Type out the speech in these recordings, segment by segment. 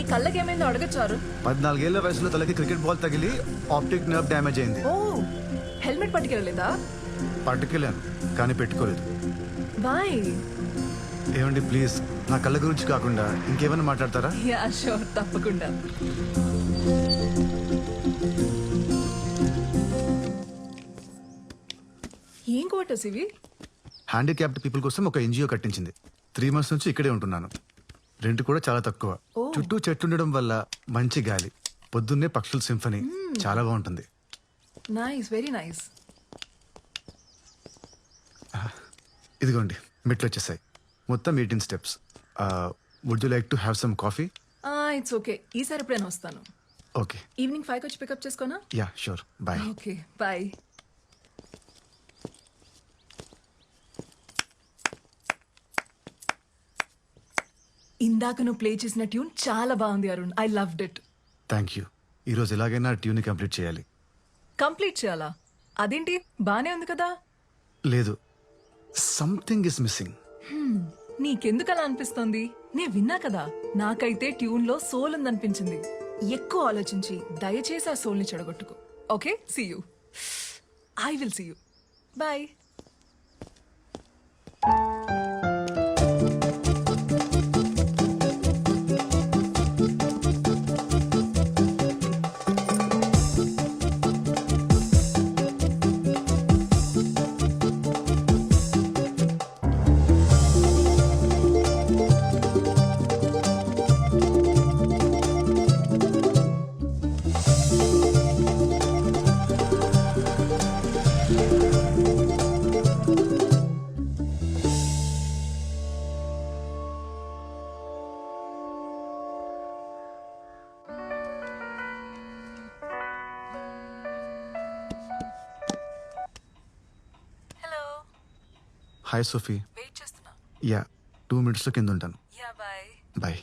మీ కళ్ళకి ఏమైందో అడగచ్చారు. 14 ఏళ్ల వయసులో తలకి క్రికెట్ బాల్ తగిలి ఆప్టిక్ నర్వ్ డ్యామేజ్ అయింది. ఓ హెల్మెట్ పట్టుకెళ్ళలేదా? పట్టుకెళ్ళాను కానీ పెట్టుకోలేదు. బాయ్. ఏమండి ప్లీజ్ నా కళ్ళ గురించి కాకుండా ఇంకేమైనా మాట్లాడతారా? యా షూర్, తప్పకుండా. ఏం క్వార్టర్స్ ఇవి? హ్యాండిక్యాప్డ్ పీపుల్ కోసం ఒక ఎన్జిఓ కట్టించింది. 3 months నుంచి ఇక్కడే ఉంటున్నాను. రెంట్ కూడా చాలా తక్కువ. చుట్టూ చెట్లు ఉండడం వల్ల మంచి గాలి, పొద్దున్నే పక్షుల సింఫనీ చాలా బాగుంటుంది. Nice, very nice. ఇదిగోండి మెట్లు వచ్చేసాయి. మొత్తం 18 steps. Would you like to have some coffee? It's okay, ఈసారి ఎప్పుడైనా వస్తాను. ఓకే. ఈవినింగ్ 5 వచ్చి పికప్ చేసుకోనా? Yeah sure, bye. Okay bye. ఇందాక నువ్వు ప్లే చేసిన ట్యూన్ చాలా బాగుంది Arun. I loved it. Thank you. ఈరోజు ఎలాగైనా ట్యూన్ కంప్లీట్ చేయాలి. కంప్లీట్ చేయాలా? అదేంటి, బానే ఉంది కదా? లేదు, సంథింగ్ ఇస్ మిస్సింగ్. నీకెందుకు అలా అనిపిస్తోంది? నేను విన్నా కదా, నాకైతే ట్యూన్ లో సోల్ ఉందనిపించింది. ఎక్కువ ఆలోచించి దయచేసి ఆ సోల్ ని చెడగొట్టుకో. Okay, see you. I will see you. Bye. Hi Sophie. Wait చేస్తున్నా. యా 2 minutes కింద ఉంటాను. Yeah bye. Bye.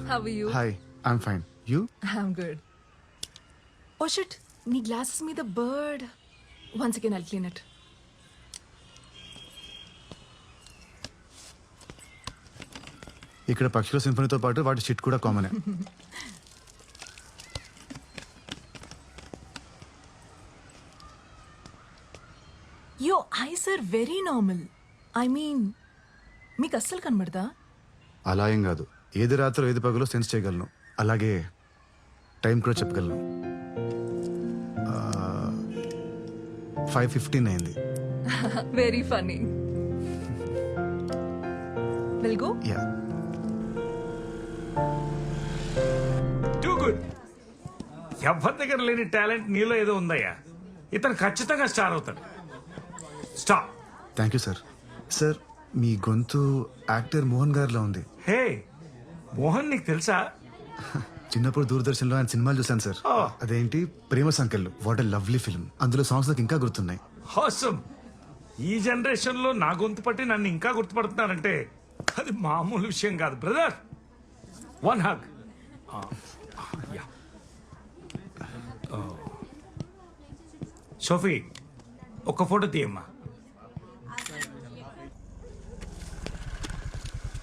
How are you? Hi, I'm fine. You? I'm good. Oh shit, నీ గ్లాసెస్ మీద bird. Once again I'll clean it. ఇక్కడ పక్షుల సింఫనీతో పాటు వాటి shit కూడా కామనే. Your eyes are very normal. I mean, మీకు అస్సలు కనబడదా? అలా ఏం కాదు. ఏది రాత్రో ఏది పగలో సెన్స్ చేయగలను. అలాగే టైం కూడా చెప్పగలను. 5:15 అయింది. Very funny. We'll go? Yeah. Too good. ఎవరి దగ్గర లేని టాలెంట్ నీలో ఏదో ఉందయ్యా. ఇతను ఖచ్చితంగా స్టార్ అవుతాడు. Stop. Thank you sir. Sir, మీ గొంతు యాక్టర్ మోహన్ గారిలో ఉంది. హే మోహన్, నీకు తెలుసా? చిన్నప్పుడు దూరదర్శన్లో ఆయన సినిమాలు చూశాను సార్. అదేంటి ప్రేమ సంకల్లు. What a lovely film. అందులో సాంగ్స్ నాకు ఇంకా గుర్తున్నాయి. హాసమ్. ఈ జనరేషన్ లో నా గొంతు పట్టి నన్ను ఇంకా గుర్తుపడుతున్నారంటే అది మామూలు విషయం కాదు బ్రదర్. One hug. సోఫీ, ఒక ఫోటో తీయమ్మా.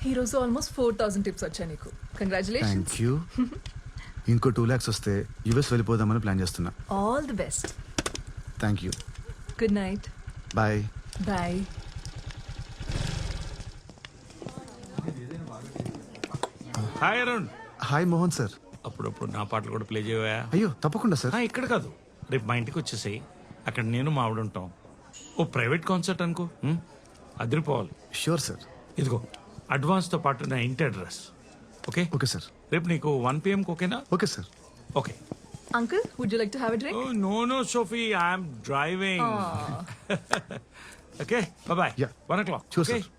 ఈ రోజు ఆల్మోస్ట్ 4,000 టిప్స్ వచ్చాయి నీకు. కంగ్రాచులేషన్స్. Thank you. ఇంకో 2 lakhs వస్తే యుఎస్ వెళ్ళిపోదామని ప్లాన్ చేస్తున్నా. All the best. Thank you. Good night. Bye. Bye. Hi Arun. Hi Mohan sir. అప్పుడప్పుడు నా పాటలు కూడా ప్లే చేయవా? అయ్యో తప్పకుండా సార్. ఇక్కడ కాదు, రేపు మా ఇంటికి వచ్చేసాయి. అక్కడ నేను మా ఆవిడ ఉంటాం. ఓ ప్రైవేట్ కాన్సర్ట్ అనుకో, అదిరిపోవాలి. Sure sir. ఇదిగో అడ్వాన్స్తో పాటు నా ఇంటి అడ్రస్. Okay okay sir. రేపు నీకు 1 PM ఓకేనా? Okay sir. Okay uncle would you like to have a drink? Oh, no, Sophie. I'm driving. Okay, bye-bye. Yeah. 1 o'clock. Sure, okay? sir.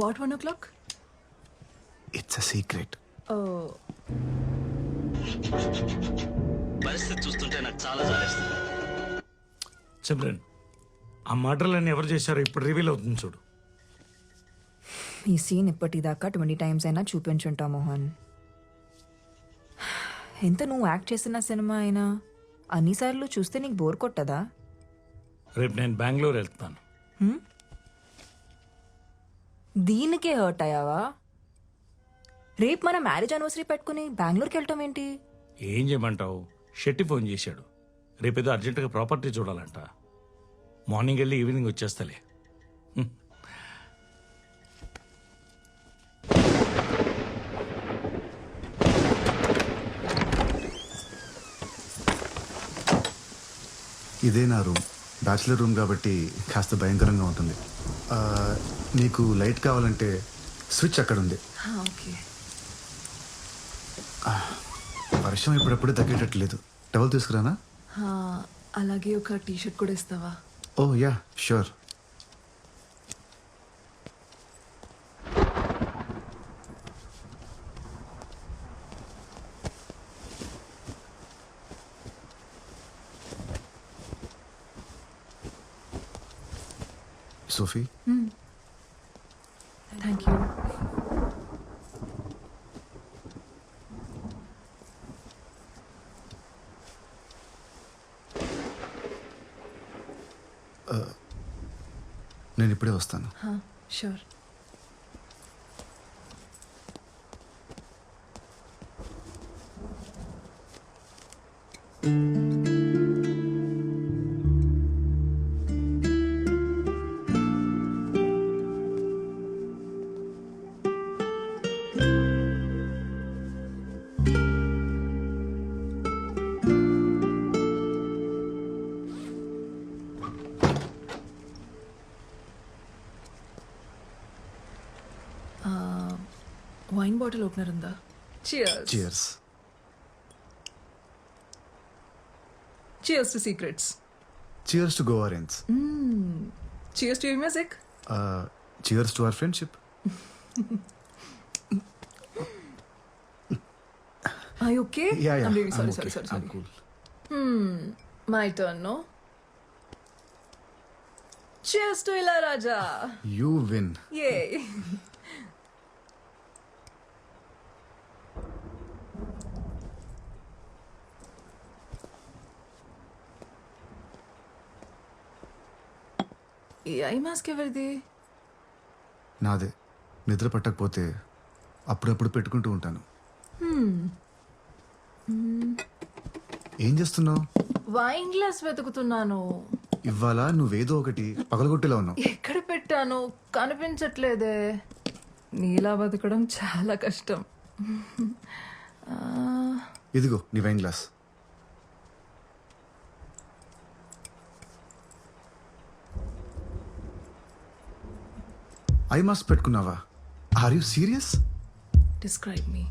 What 1 o'clock? It's a secret. Oh, పరిస్థితి చూస్తుంటే నాకు చాలా జాలేస్తుంది. సిమ్రన్, ఆ మర్డర్లన్నీ ఎవరు చేశారో ఇప్పుడు రివీల్ అవుతుంది చూడు. ఈ సీన్ ఇప్పటిదాకా 20 టైమ్స్ అయినా చూపించుంటా మోహన్. ఎంత నువ్వు యాక్ట్ చేసిన సినిమా అయినా అన్నిసార్లు చూస్తే నీకు బోర్ కొట్టదా? రేపు నేను బెంగళూరు వెళ్తాను. దీనికే హర్ట్ అయ్యావా? రేపు మన మ్యారేజ్ యానివర్సరీ పెట్టుకుని బెంగళూరుకి వెళ్ళటం ఏంటి? ఏం చేయమంటావు? షెట్టి ఫోన్ చేశాడు. రేపేదో అర్జెంటుగా ప్రాపర్టీ చూడాలంట. మార్నింగ్ వెళ్ళి ఈవినింగ్ వచ్చేస్తలే. ఇదే నా రూమ్. బ్యాచులర్ రూమ్ కాబట్టి కాస్త భయంకరంగా ఉంటుంది. ఆ, నీకు లైట్ కావాలంటే స్విచ్ అక్కడ ఉంది. ఓకే. వర్షం ఇప్పుడప్పుడు తగ్గేటట్లేదు. టవల్ తీసుకురానా? అలాగే ఒక టీ షర్ట్ కూడా ఇస్తావా? Oh yeah sure. Sophie, thank you. నేను ఇప్పుడే వస్తాను. షూర్. వైన్ బాటిల్ ఓపెనర్ ఉందా? Cheers. Cheers. Cheers to secrets. Cheers to Goa range. Cheers to your music. Cheers to our friendship. Are you okay? Yeah, yeah. I'm really sorry, I'm okay. sorry. I'm cool. My turn, no? Cheers to Ilayaraja. You win. Yay. ఈ eye mask ఎవరిది? నాదే. నిద్ర పట్టకపోతే అప్పుడప్పుడు పెట్టుకుంటూ ఉంటాను. ఏం చేస్తున్నావు? Wine glass వెతుకుతున్నాను. ఇవాళ నువ్వేదో ఒకటి పగలగొట్టేలా ఉన్నావు. ఎక్కడ పెట్టాను కనిపించట్లేదే. నీలా బతకడం చాలా కష్టం. ఇదిగో నీ వైన్ గ్లాస్. ఐ మాస్క్ పెట్టుకున్నావా? Are you serious? Describe me.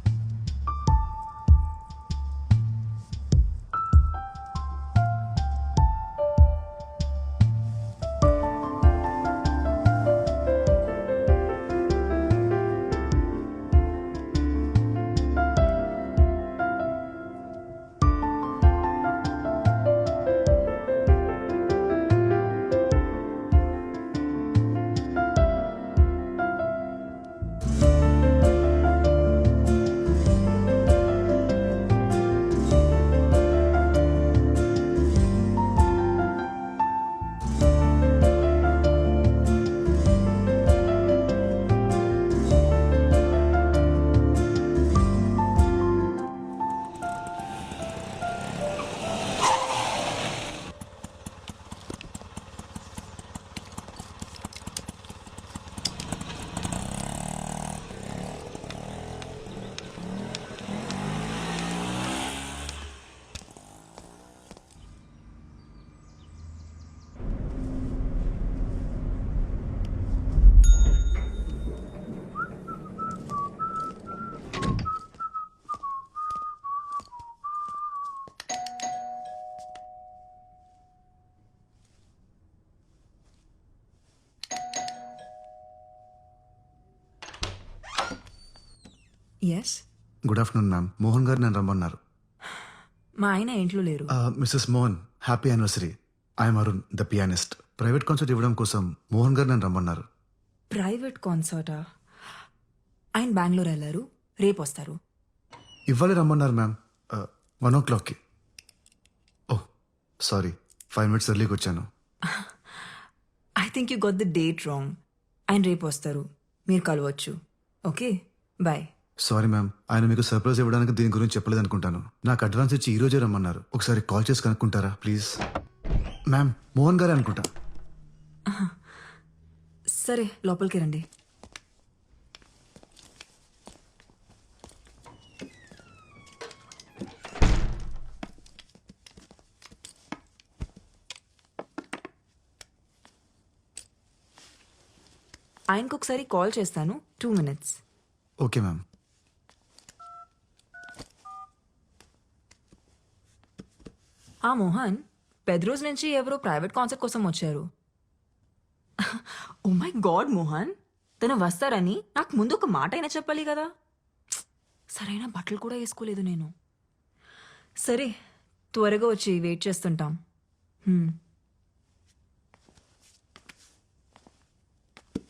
Yes good afternoon ma'am. Mohan garu నన్ను రమ్మన్నారు. మా ఆయన ఇంట్లో లేరు. Missus Mohan, happy anniversary. I'm Arun, the pianist. Private concert ఇవ్వడం కోసం మోహన్ గారు నన్ను రమ్మన్నారు. ప్రైవేట్ కాన్సర్టా? ఆయన బెంగళూరు వెళ్ళారు, రేపు వస్తారు. ఇవ్వాలి రమ్మన్నారు మ్యామ్. 1 o'clockకి. ఓహ్ సారీ, 5 minutes ఎర్లీకి వచ్చాను. I think you got the date wrong. ఆయన రేపు వస్తారు, మీరు కలవచ్చు. Okay, bye. సారీ మ్యామ్, ఆయన మీకు సర్ప్రైజ్ ఇవ్వడానికి దీని గురించి చెప్పలేదు అనుకుంటాను. నాకు అడ్వాన్స్ ఇచ్చి ఈ రోజే రమ్మన్నారు. ఒకసారి కాల్ చేసి కనుక్కుంటారా ప్లీజ్? మ్యామ్, మోహన్ గారే అనుకుంటా. సరే, లోపలికి రండి. ఆయనకు ఒకసారి కాల్ చేస్తాను. 2 minutes. Okay ma'am. ఆ మోహన్, పెద్ద రోజు నుంచి ఎవరో ప్రైవేట్ కాన్సర్ట్ కోసం వచ్చారు. ఓ మై గాడ్ మోహన్, తను వస్తారని నాకు ముందు ఒక మాట అయినా చెప్పాలి కదా. సరైన బట్టలు కూడా వేసుకోలేదు నేను. సరే, త్వరగా వచ్చి వెయిట్ చేస్తుంటాం.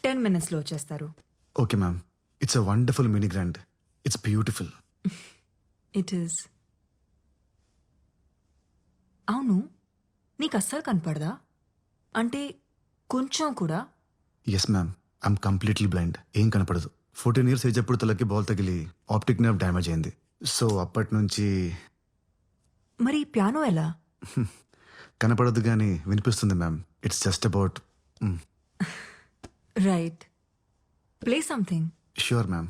10 minutesలో వచ్చేస్తారు. Okay ma'am. It's a wonderful mini grand. It's beautiful. It is. అవును, నీకు అస్సలు కనపడదా? అంటే కొంచెం కూడా? Yes ma'am, I'm completely blind. ఏం కనపడదు. 14 years ఏజ్ అప్పుడు తలకి బాల్ తగిలి ఆప్టిక్ నర్వ్ డ్యామేజ్ అయింది. సో అప్పటి నుంచి మరి పియానో ఎలా? కనపడదు కానీ వినిపిస్తుంది ma'am. It's just about. Right, play something. Sure ma'am.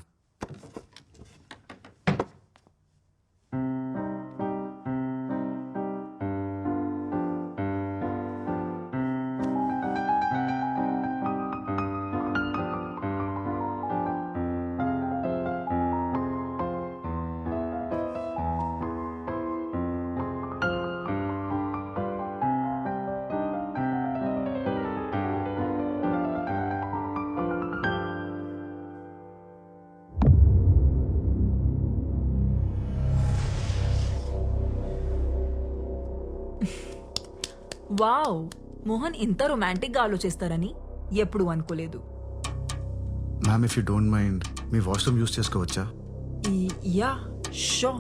Wow, Mohan ఇంత రొమాంటిక్గా ఆలోచిస్తారని ఎప్పుడు అనుకోలేదు. Ma'am, if you don't mind me washroom use చేసుకోవచ్చా? Yeah, show.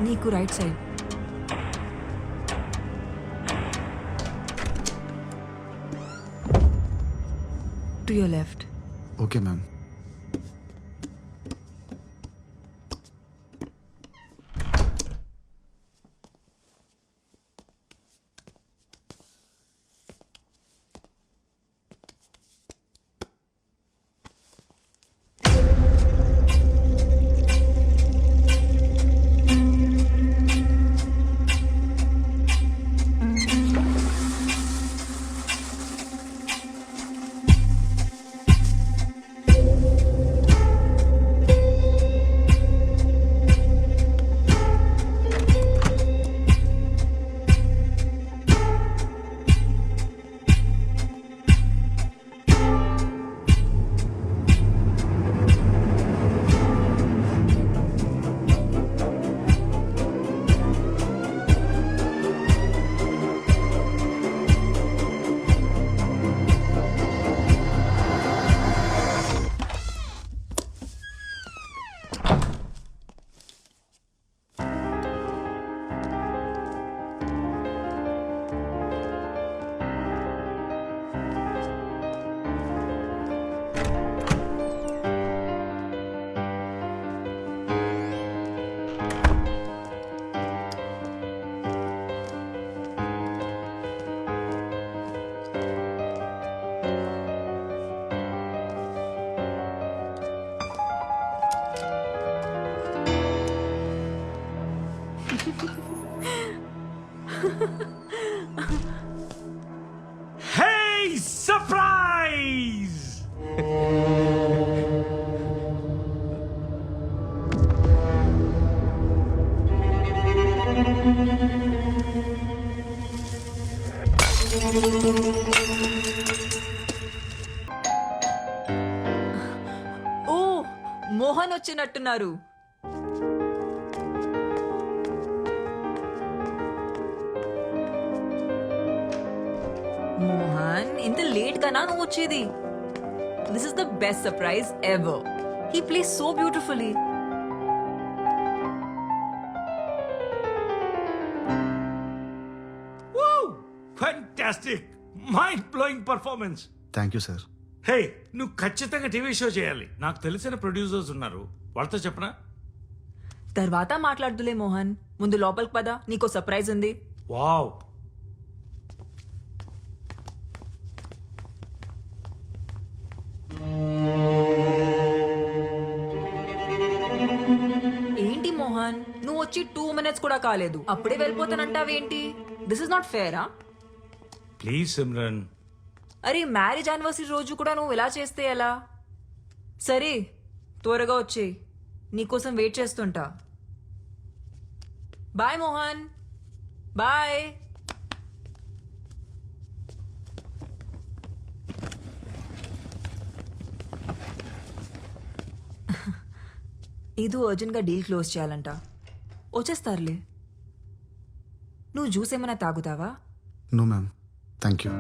నీకు right side. To your left. Okay ma'am. Hey, surprise! Mohan వచ్చినట్టున్నారు. మోహన్, ఇంత లేట్ గానా నువ్వు వచ్చేది? This is the best surprise ever. He plays so beautifully. Fantastic, mind blowing performance. Thank you sir. Hey, నువ్వు ఖచ్చితంగా TV show చేయాలి. నాకు తెలిసిన ప్రొడ్యూసర్స్ ఉన్నారు, వాళ్ళతో చెప్పనా? తర్వాత మాట్లాడుదులే మోహన్, ముందు లోపలికి పద, నీకో సర్ప్రైజ్ ఉంది. వావ్. ఏంటి మోహన్, నువ్వు వచ్చి 2 minutes కూడా కాలేదు, అప్పుడే వెళ్ళిపోతానంటావేంటి? దిస్ ఇస్ నాట్ ఫేరా? ప్లీజ్ సిమ్రన్. అరే, మ్యారేజ్ యానివర్సరీ రోజు కూడా నువ్వు ఇలా చేస్తే ఎలా? సరే, త్వరగా వచ్చేయ్, నీకోసం వెయిట్ చేస్తుంటా. Bye Mohan, bye. ఏదో అర్జెంట్గా డీల్ క్లోజ్ చేయాలంట, వచ్చేస్తారులే. నువ్వు జ్యూస్ ఏమైనా తాగుతావా? No ma'am, thank you.